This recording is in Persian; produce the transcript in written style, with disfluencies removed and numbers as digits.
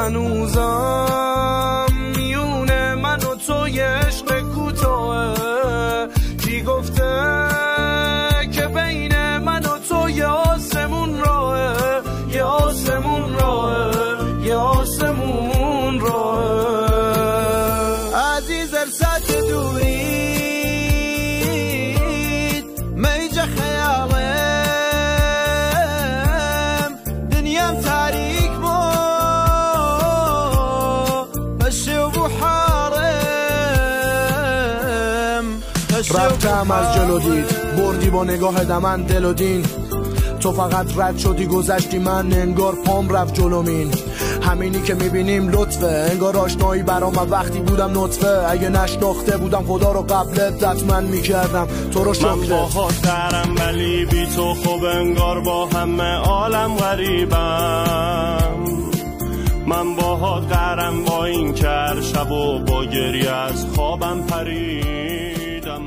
هنوزم میونه من و توی عشق کوتاه. کی گفته که بین من و تو یه آسمون راهه، یه آسمون راهه، یه آسمون راهه. عزیز ارسد دورید میج خیالم دنیام تاریک مو هشی و بحارم. رفتم از جلو دید بردی با نگاه دمن دل و دین. تو فقط رد شدی گذشتی من انگار پام رفت جلومین. همینی که میبینیم لطفه انگار آشنایی برام وقتی بودم نطفه. اگه نشناخته بودم خدا رو قبلت حتما میکردم تو رو شکر. من باهات دارم ولی بی تو خوب انگار با همه عالم غریبم. من باهات قرم با این کر شب و با گریه از خوابم پریدم.